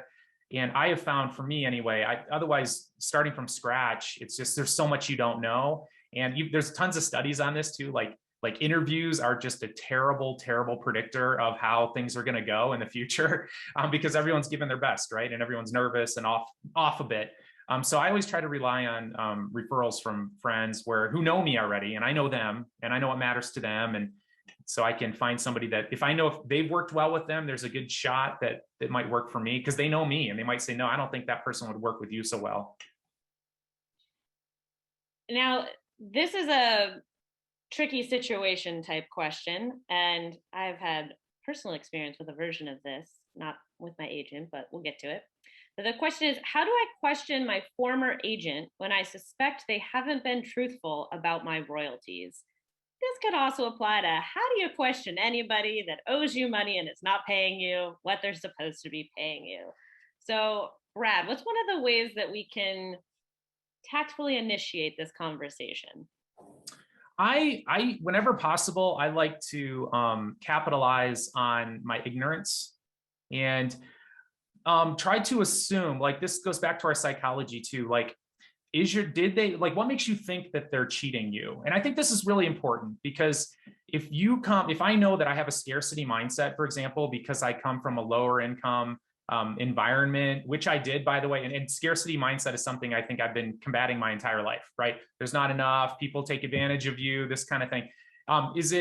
And I have found, for me anyway, otherwise starting from scratch, it's just, there's so much you don't know. And there's tons of studies on this too, like interviews are just a terrible, terrible predictor of how things are going to go in the future, because everyone's giving their best, right? And everyone's nervous and off a bit. So I always try to rely on referrals from friends who know me already, and I know them, and I know what matters to them. And so I can find somebody that, if I know if they've worked well with them, there's a good shot that it might work for me, because they know me and they might say, no, I don't think that person would work with you so well. Now, this is a tricky situation type question, and I've had personal experience with a version of this, not with my agent, but we'll get to it. But the question is, how do I question my former agent when I suspect they haven't been truthful about my royalties? This could also apply to, how do you question anybody that owes you money and is not paying you what they're supposed to be paying you? So, Brad, what's one of the ways that we can tactfully initiate this conversation? I whenever possible, I like to capitalize on my ignorance and try to assume, like, this goes back to our psychology too. Like, did they, like, what makes you think that they're cheating you? And I think this is really important, because if I know that I have a scarcity mindset, for example, because I come from a lower income environment, which I did, by the way, and scarcity mindset is something I think I've been combating my entire life, right? There's not enough, people take advantage of you, this kind of thing. Is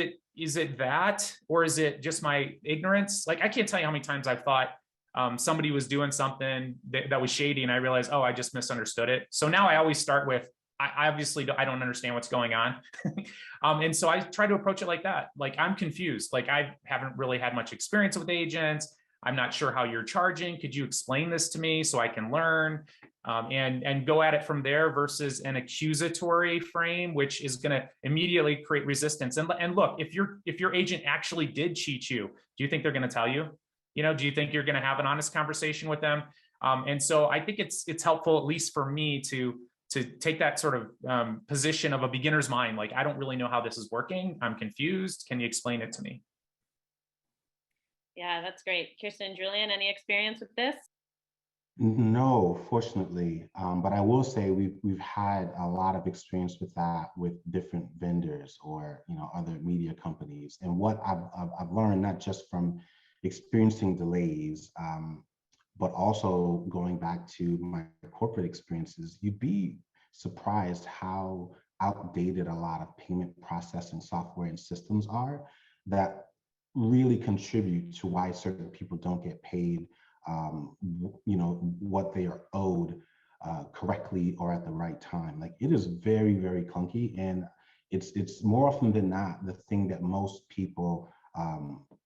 it that, or is it just my ignorance? Like, I can't tell you how many times I've thought somebody was doing something that was shady, and I realized, oh, I just misunderstood it. So now I always start with, I obviously I don't understand what's going on. And so I try to approach it like that. Like, I'm confused. Like, I haven't really had much experience with agents. I'm not sure how you're charging. Could you explain this to me so I can learn? And go at it from there, versus an accusatory frame, which is going to immediately create resistance. And look, if your agent actually did cheat you, do you think they're going to tell you? Do you think you're going to have an honest conversation with them? And so I think it's helpful, at least for me, to take that sort of position of a beginner's mind. Like, I don't really know how this is working. I'm confused. Can you explain it to me? Yeah, that's great. Kirsten, Julian, any experience with this? No, fortunately, but I will say we've had a lot of experience with that with different vendors or other media companies. And what I've learned, not just from experiencing delays, but also going back to my corporate experiences, you'd be surprised how outdated a lot of payment processing software and systems are that really contribute to why certain people don't get paid what they are owed correctly or at the right time. Like, it is very, very clunky, and it's more often than not the thing that most people,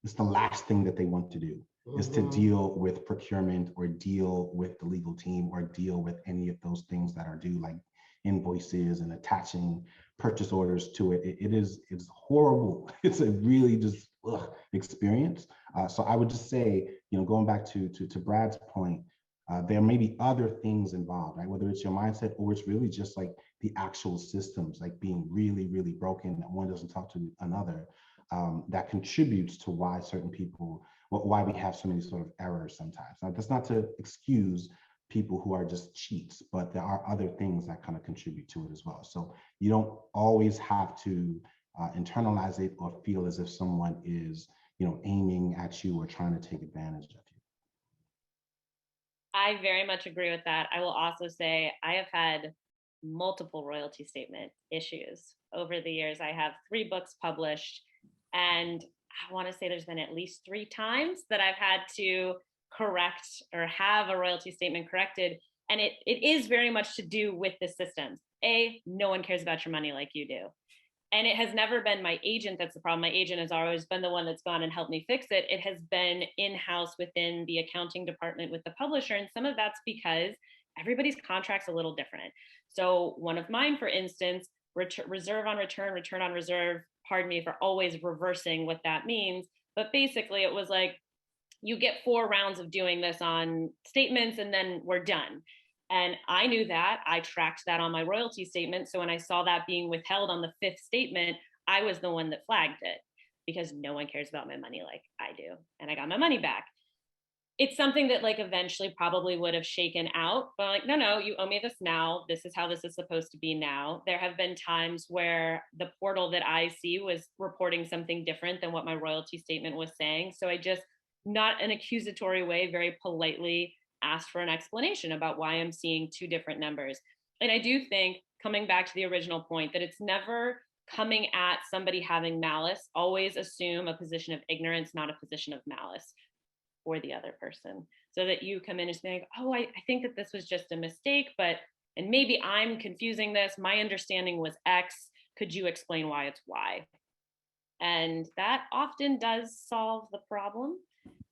it's the last thing that they want to do, is to deal with procurement or deal with the legal team or deal with any of those things that are due, like invoices and attaching purchase orders to it. It's horrible. It's a really just experience. So I would just say, going back to Brad's point, there may be other things involved, right? Whether it's your mindset or it's really just like the actual systems, like being really, really broken, that one doesn't talk to another, that contributes to why certain people, why we have so many sort of errors sometimes. Now, that's not to excuse people who are just cheats, but there are other things that kind of contribute to it as well. So you don't always have to internalize it or feel as if someone is, aiming at you or trying to take advantage of you. I very much agree with that. I will also say I have had multiple royalty statement issues over the years. I have 3 books published, and I want to say there's been at least 3 times that I've had to correct or have a royalty statement corrected. And it is very much to do with the systems. No one cares about your money like you do. And it has never been my agent that's the problem. My agent has always been the one that's gone and helped me fix it. It has been in-house within the accounting department with the publisher. And some of that's because everybody's contract's a little different. So one of mine, for instance, reserve on return, return on reserve, pardon me for always reversing what that means. But basically it was like, you get 4 rounds of doing this on statements and then we're done. And I knew that. I tracked that on my royalty statement. So when I saw that being withheld on the 5th statement, I was the one that flagged it, because no one cares about my money like I do. And I got my money back. It's something that like eventually probably would have shaken out, but I'm like, no, you owe me this now. This is how this is supposed to be now. There have been times where the portal that I see was reporting something different than what my royalty statement was saying. So I just, not an accusatory way, very politely asked for an explanation about why I'm seeing 2 different numbers. And I do think, coming back to the original point, that it's never coming at somebody having malice. Always assume a position of ignorance, not a position of malice for the other person. So that you come in and say, oh, I think that this was just a mistake, and maybe I'm confusing this. My understanding was X. Could you explain why it's Y? And that often does solve the problem.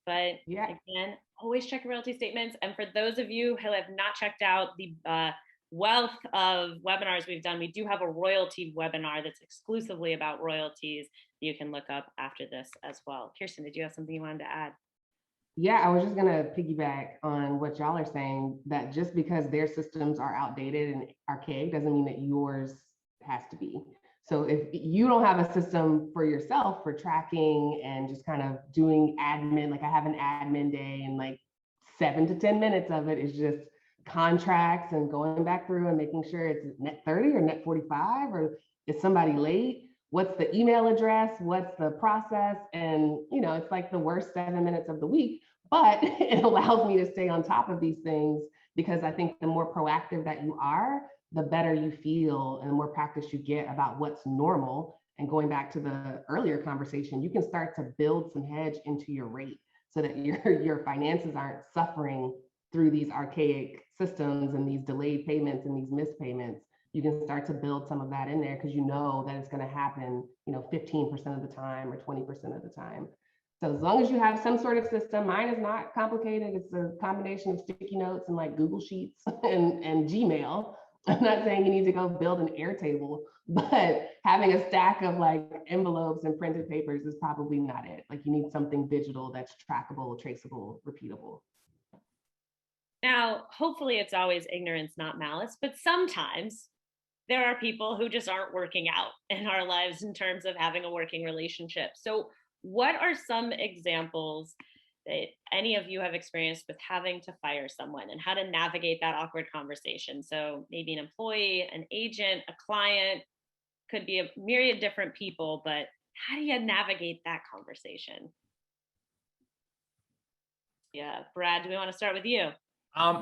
But yeah, again, always check your royalty statements. And for those of you who have not checked out the wealth of webinars we've done, we do have a royalty webinar that's exclusively about royalties you can look up after this as well. Kirsten, did you have something you wanted to add? Yeah, I was just going to piggyback on what y'all are saying, that just because their systems are outdated and archaic doesn't mean that yours has to be. So if you don't have a system for yourself for tracking and just kind of doing admin, like I have an admin day and like 7 to 10 minutes of it is just contracts and going back through and making sure it's net 30 or net 45, or is somebody late? What's the email address? What's the process? And, you know, it's like the worst 7 minutes of the week, but it allows me to stay on top of these things, because I think the more proactive that you are, the better you feel and the more practice you get about what's normal. And going back to the earlier conversation, you can start to build some hedge into your rate so that your finances aren't suffering through these archaic systems and these delayed payments and these missed payments. You can start to build some of that in there because you know that it's going to happen, you know, 15% of the time or 20% of the time. So as long as you have some sort of system, mine is not complicated. It's a combination of sticky notes and like Google Sheets and Gmail. I'm not saying you need to go build an Airtable, but having a stack of like envelopes and printed papers is probably not it. Like you need something digital that's trackable, traceable, repeatable. Now, hopefully it's always ignorance, not malice, but sometimes there are people who just aren't working out in our lives in terms of having a working relationship. So what are some examples that any of you have experienced with having to fire someone and how to navigate that awkward conversation? So maybe an employee, an agent, a client, could be a myriad of different people, but how do you navigate that conversation? Yeah, Brad, do we want to start with you?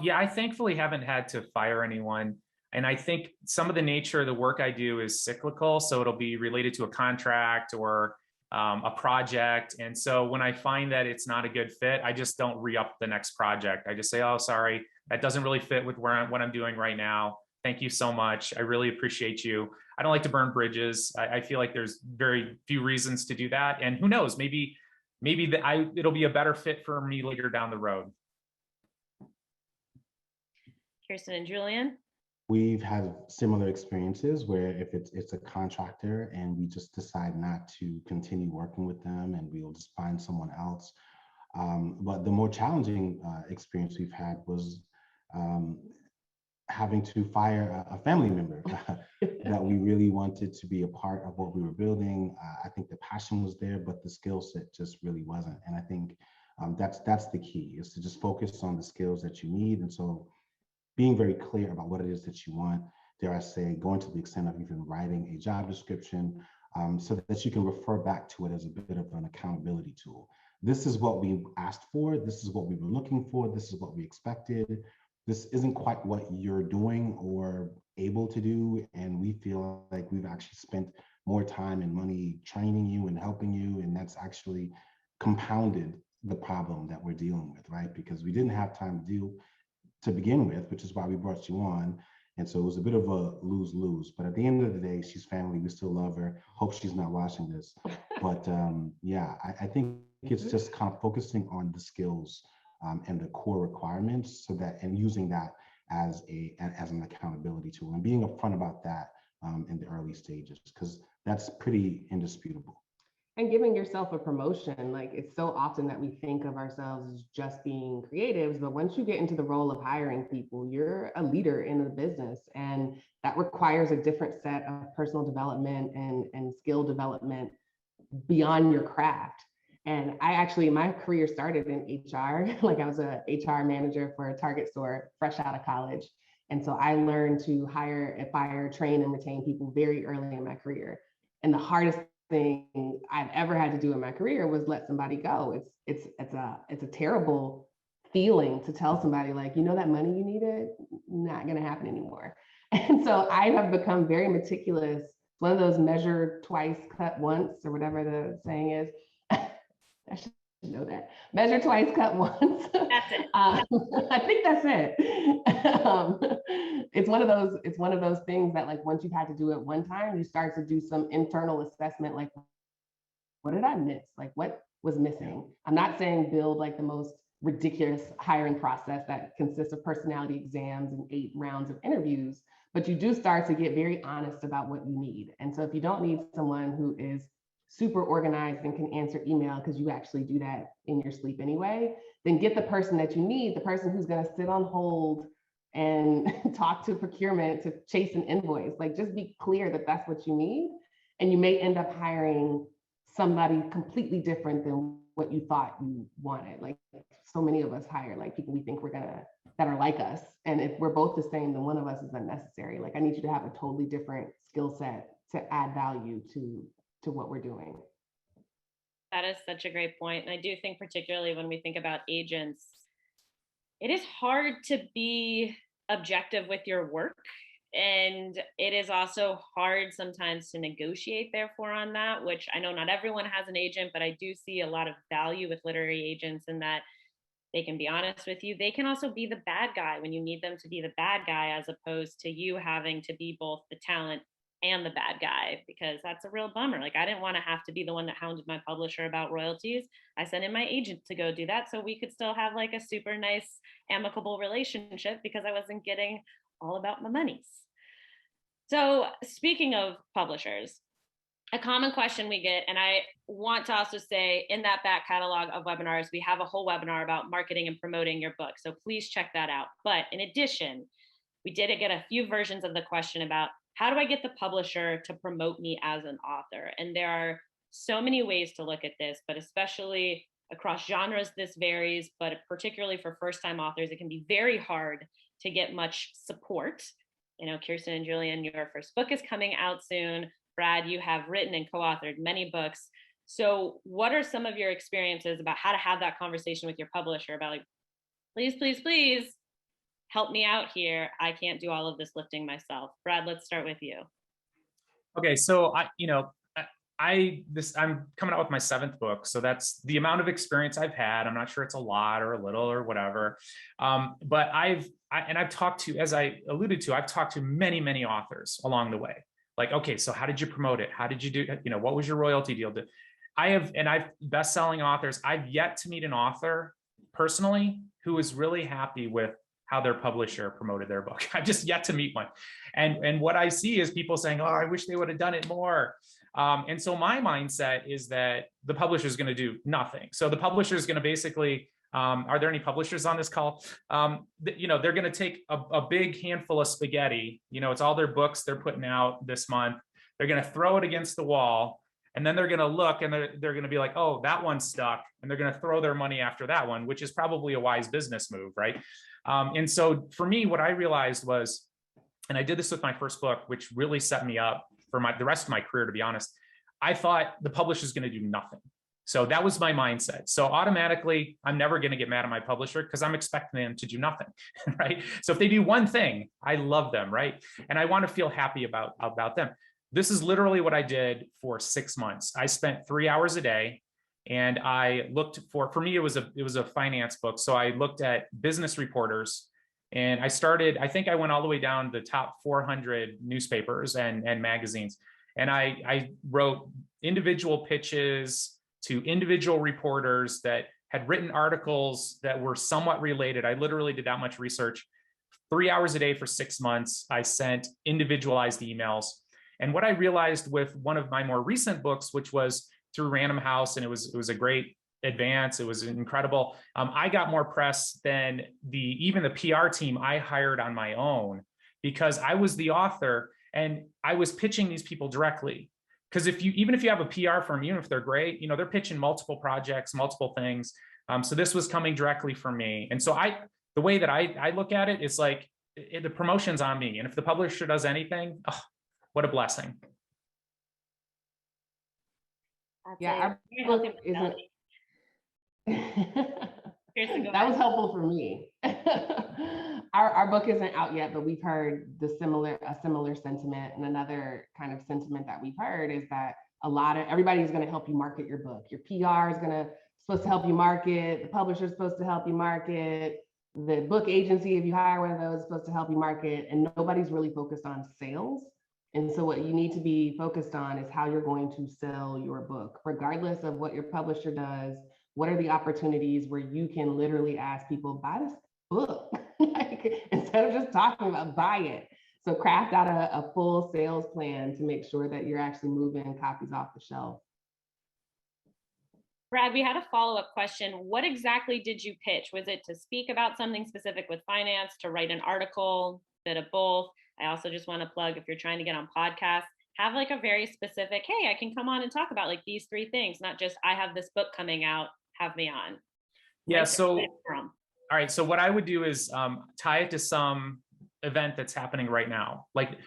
Yeah, I thankfully haven't had to fire anyone. And I think some of the nature of the work I do is cyclical. So it'll be related to a contract or a project. And so when I find that it's not a good fit, I just don't re-up the next project. I just say, oh, sorry, that doesn't really fit with what I'm doing right now. Thank you so much. I really appreciate you. I don't like to burn bridges. I feel like there's very few reasons to do that. And who knows, maybe it'll be a better fit for me later down the road. Kirsten and Julian? We've had similar experiences where if it's a contractor and we just decide not to continue working with them and we'll just find someone else. But the more challenging experience we've had was having to fire a family member that we really wanted to be a part of what we were building. I think the passion was there, but the skill set just really wasn't. And I think that's the key, is to just focus on the skills that you need. And so being very clear about what it is that you want, dare I say, going to the extent of even writing a job description so that you can refer back to it as a bit of an accountability tool. This is what we asked for. This is what we were looking for. This is what we expected. This isn't quite what you're doing or able to do. And we feel like we've actually spent more time and money training you and helping you. And that's actually compounded the problem that we're dealing with, right? Because we didn't have time to deal to begin with, which is why we brought you on. And so it was a bit of a lose-lose. But at the end of the day, she's family. We still love her. Hope she's not watching this. But yeah, I think it's just kind of focusing on the skills and the core requirements, so that, and using that as an accountability tool and being upfront about that in the early stages, because that's pretty indisputable. And giving yourself a promotion. Like, it's so often that we think of ourselves as just being creatives, but once you get into the role of hiring people, you're a leader in the business, and that requires a different set of personal development and skill development beyond your craft. And I actually, my career started in HR. Like, I was a HR manager for a Target store fresh out of college. And so I learned to hire, fire, train, and retain people very early in my career. And the hardest thing I've ever had to do in my career was let somebody go. It's a terrible feeling to tell somebody, like, you know, that money you needed, not going to happen anymore. And so I have become very meticulous. One of those measure twice, cut once, or whatever the saying is. I should know that. Measure twice, cut once. That's it. I think that's it. It's one of those things that, like, once you've had to do it one time, you start to do some internal assessment, like, what did I miss? Like, what was missing? I'm not saying build like the most ridiculous hiring process that consists of personality exams and 8 rounds of interviews, but you do start to get very honest about what you need. And so if you don't need someone who is super organized and can answer email, because you actually do that in your sleep anyway, then get the person that you need, the person who's going to sit on hold and talk to procurement to chase an invoice. Like, just be clear that that's what you need. And you may end up hiring somebody completely different than what you thought you wanted. Like, so many of us hire like people we think we're going to that are like us. And if we're both the same, then one of us is unnecessary. Like I need you to have a totally different skill set to add value to what we're doing. That is such a great point. And I do think particularly when we think about agents, it is hard to be objective with your work. And it is also hard sometimes to negotiate, therefore, on that, which I know not everyone has an agent, but I do see a lot of value with literary agents in that they can be honest with you. They can also be the bad guy when you need them to be the bad guy, as opposed to you having to be both the talent and the bad guy, because that's a real bummer. Like I didn't want to have to be the one that hounded my publisher about royalties. I sent in my agent to go do that so we could still have like a super nice, amicable relationship because I wasn't getting all about my monies. So speaking of publishers, a common question we get, and I want to also say in that back catalog of webinars, we have a whole webinar about marketing and promoting your book. So please check that out. But in addition, we did get a few versions of the question about how do I get the publisher to promote me as an author? And there are so many ways to look at this, but especially across genres, this varies, but particularly for first-time authors, it can be very hard to get much support. You know, Kirsten and Julian, your first book is coming out soon. Brad, you have written and co-authored many books. So what are some of your experiences about how to have that conversation with your publisher about like, please, please, please help me out here. I can't do all of this lifting myself. Brad, let's start with you. Okay, so I'm coming out with my 7th book, so that's the amount of experience I've had. I'm not sure it's a lot or a little or whatever, but I've talked to, as I alluded to, I've talked to many, many authors along the way. Like, okay, so how did you promote it? How did you do? What was your royalty deal? I've best-selling authors. I've yet to meet an author personally who is really happy with how their publisher promoted their book. I've just yet to meet one. And what I see is people saying, oh, I wish they would have done it more. And so my mindset is that the publisher is going to do nothing. So the publisher is going to basically, are there any publishers on this call? They're going to take a big handful of spaghetti. It's all their books they're putting out this month. They're going to throw it against the wall. And then they're going to look and they're going to be like, oh, that one's stuck. And they're going to throw their money after that one, which is probably a wise business move, right? And so for me, what I realized was, and I did this with my first book, which really set me up for the rest of my career, to be honest. I thought the publisher is going to do nothing. So that was my mindset. So automatically, I'm never going to get mad at my publisher because I'm expecting them to do nothing, right? So if they do one thing, I love them, right? And I want to feel happy about them. This is literally what I did for 6 months. I spent 3 hours a day and I looked for me, it was a finance book. So I looked at business reporters and I think I went all the way down to the top 400 newspapers and magazines. And I wrote individual pitches to individual reporters that had written articles that were somewhat related. I literally did that much research. 3 hours a day for 6 months. I sent individualized emails. And what I realized with one of my more recent books, which was through Random House, and it was a great advance. It was incredible. I got more press than even the PR team I hired on my own because I was the author and I was pitching these people directly. Because even if you have a PR firm, even if they're great, they're pitching multiple projects, multiple things. So this was coming directly from me. And so the way that I look at it is like the promotion's on me. And if the publisher does anything, oh, what a blessing. Yeah, our book isn't. That was helpful for me. Our book isn't out yet, but we've heard a similar sentiment. And another kind of sentiment that we've heard is that everybody's going to help you market your book. Your PR is supposed to help you market. The publisher is supposed to help you market. The book agency, if you hire one of those, is supposed to help you market. And nobody's really focused on sales. And so what you need to be focused on is how you're going to sell your book, regardless of what your publisher does. What are the opportunities where you can literally ask people, buy this book, instead of just talking about buy it. So craft out a full sales plan to make sure that you're actually moving copies off the shelf. Brad, we had a follow-up question. What exactly did you pitch? Was it to speak about something specific with finance, to write an article, bit of both? I also just want to plug, if you're trying to get on podcasts, have like a very specific, hey, I can come on and talk about like these 3 things, not just I have this book coming out, have me on. Yeah, so All right. So what I would do is tie it to some event that's happening right now. Like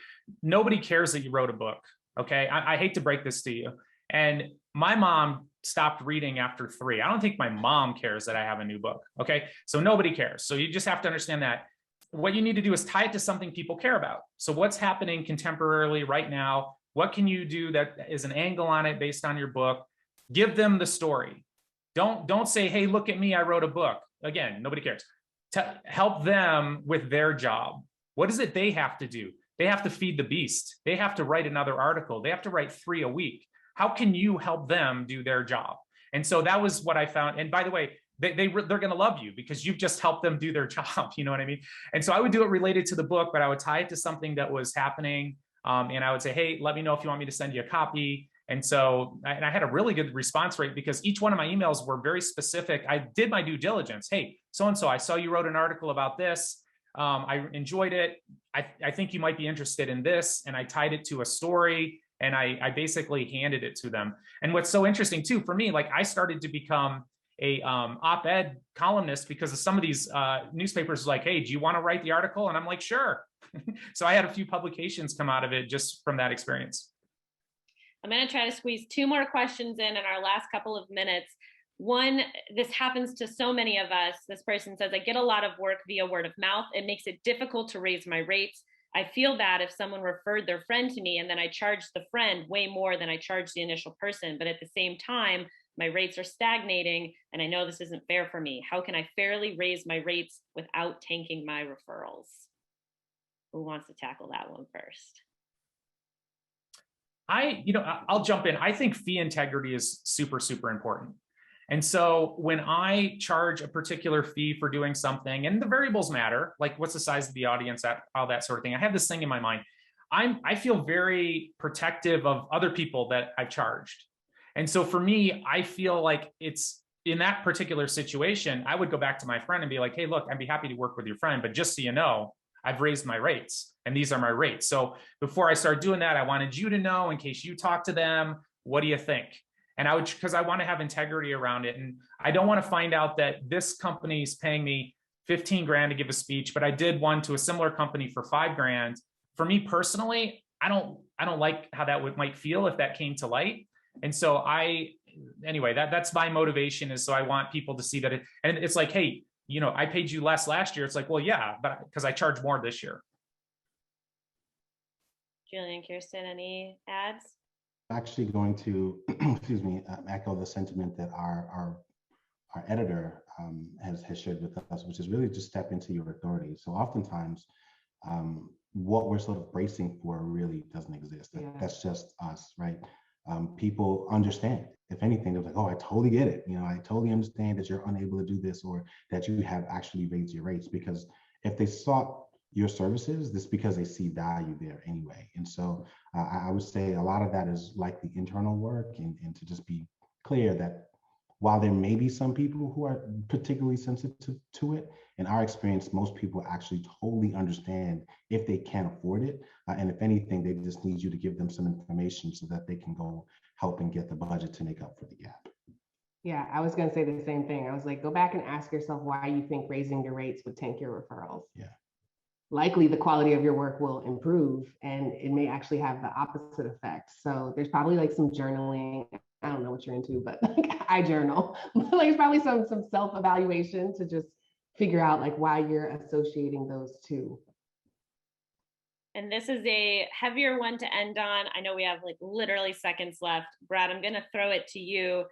nobody cares that you wrote a book. Okay. I hate to break this to you. And my mom stopped reading after 3. I don't think my mom cares that I have a new book. Okay. So nobody cares. So you just have to understand that. What you need to do is tie it to something people care about. So what's happening contemporarily right now? What can you do that is an angle on it based on your book? Give them the story. Don't say, hey, look at me, I wrote a book. Again, nobody cares. Help them with their job. What is it they have to do? They have to feed the beast. They have to write another article. They have to write 3 a week. How can you help them do their job? And so that was what I found. And by the way, they're going to love you because you've just helped them do their job. You know what I mean? And so I would do it related to the book, but I would tie it to something that was happening. And I would say, hey, let me know if you want me to send you a copy. And so, and I had a really good response rate because each one of my emails were very specific. I did my due diligence. Hey, so-and-so, I saw you wrote an article about this. I enjoyed it. I think you might be interested in this. And I tied it to a story and I basically handed it to them. And what's so interesting too, for me, like I started to become a op-ed columnist because of some of these newspapers like, hey, do you want to write the article? And I'm like, sure. So I had a few publications come out of it just from that experience. I'm going to try to squeeze 2 more questions in our last couple of minutes. One, this happens to so many of us. This person says, I get a lot of work via word of mouth. It makes it difficult to raise my rates. I feel bad if someone referred their friend to me and then I charge the friend way more than I charge the initial person. But at the same time, my rates are stagnating and I know this isn't fair for me. How can I fairly raise my rates without tanking my referrals? Who wants to tackle that one first? I'll jump in. I think fee integrity is super, super important. And so when I charge a particular fee for doing something, and the variables matter, like what's the size of the audience, all that sort of thing. I have this thing in my mind. I feel very protective of other people that I've charged. And so for me, I feel like it's in that particular situation, I would go back to my friend and be like, hey, look, I'd be happy to work with your friend, but just so you know, I've raised my rates and these are my rates. So before I start doing that, I wanted you to know in case you talk to them, what do you think? And because I want to have integrity around it. And I don't want to find out that this company is paying me 15 grand to give a speech, but I did one to a similar company for 5 grand. For me personally, I don't like how that might feel if that came to light. And so anyway, that's my motivation is so I want people to see that and it's like, hey, I paid you less last year. It's like, well, yeah, but because I charge more this year. Julian, Kirsten, any ads? Actually going to, excuse me, echo the sentiment that our editor has shared with us, which is really just step into your authority. So oftentimes, what we're sort of bracing for really doesn't exist. Yeah. That's just us, right? People understand. If anything, they're like, oh, I totally get it. I totally understand that you're unable to do this or that you have actually raised your rates, because if they sought your services, this because they see value there anyway. And so I would say a lot of that is likely internal work and to just be clear that while there may be some people who are particularly sensitive to it, in our experience, most people actually totally understand if they can't afford it. And if anything, they just need you to give them some information so that they can go help and get the budget to make up for the gap. Yeah, I was going to say the same thing. I was like, go back and ask yourself why you think raising your rates would tank your referrals. Yeah. Likely the quality of your work will improve and it may actually have the opposite effect. So there's probably like some journaling. I don't know what you're into, but like I journal. Like probably some self-evaluation to just figure out like why you're associating those two. And this is a heavier one to end on. I know we have like literally seconds left. Brad, I'm going to throw it to you.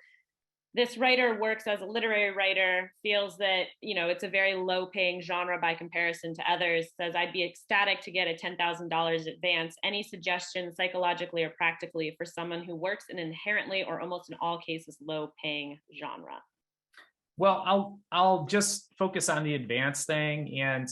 This writer works as a literary writer, feels that, it's a very low paying genre by comparison to others, says, I'd be ecstatic to get a $10,000 advance. Any suggestions psychologically or practically for someone who works in inherently or almost in all cases low paying genre? Well, I'll just focus on the advance thing. And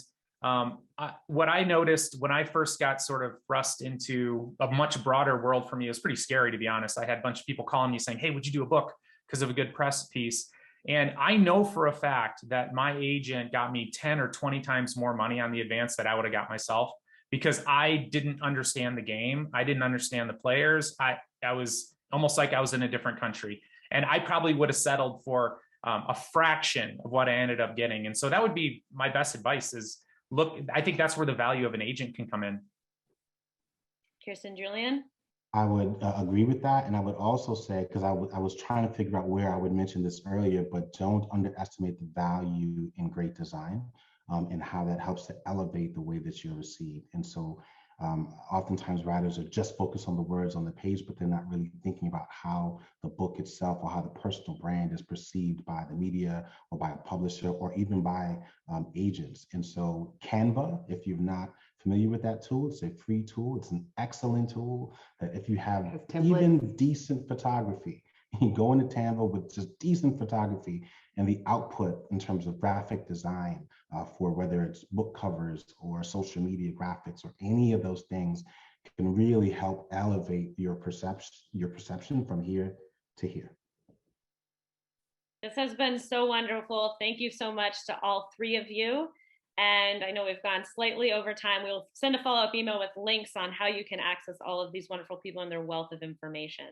what I noticed when I first got sort of thrust into a much broader world for me, it was pretty scary, to be honest. I had a bunch of people calling me saying, hey, would you do a book because of a good press piece? And I know for a fact that my agent got me 10 or 20 times more money on the advance that I would have got myself, because I didn't understand the game. I didn't understand the players. I was almost like I was in a different country. And I probably would have settled for a fraction of what I ended up getting. And so that would be my best advice is look, I think that's where the value of an agent can come in. Kirsten, Julian? I would agree with that. And I would also say, because I was trying to figure out where I would mention this earlier, but don't underestimate the value in great design and how that helps to elevate the way that you're received. And so oftentimes writers are just focused on the words on the page, but they're not really thinking about how the book itself or how the personal brand is perceived by the media or by a publisher or even by agents. And so Canva, if you're not familiar with that tool, it's a free tool. It's an excellent tool that if you have even decent photography, you go into Canva with just decent photography and the output in terms of graphic design for whether it's book covers or social media graphics or any of those things can really help elevate your perception from here to here. This has been so wonderful. Thank you so much to all three of you. And I know we've gone slightly over time. We'll send a follow-up email with links on how you can access all of these wonderful people and their wealth of information.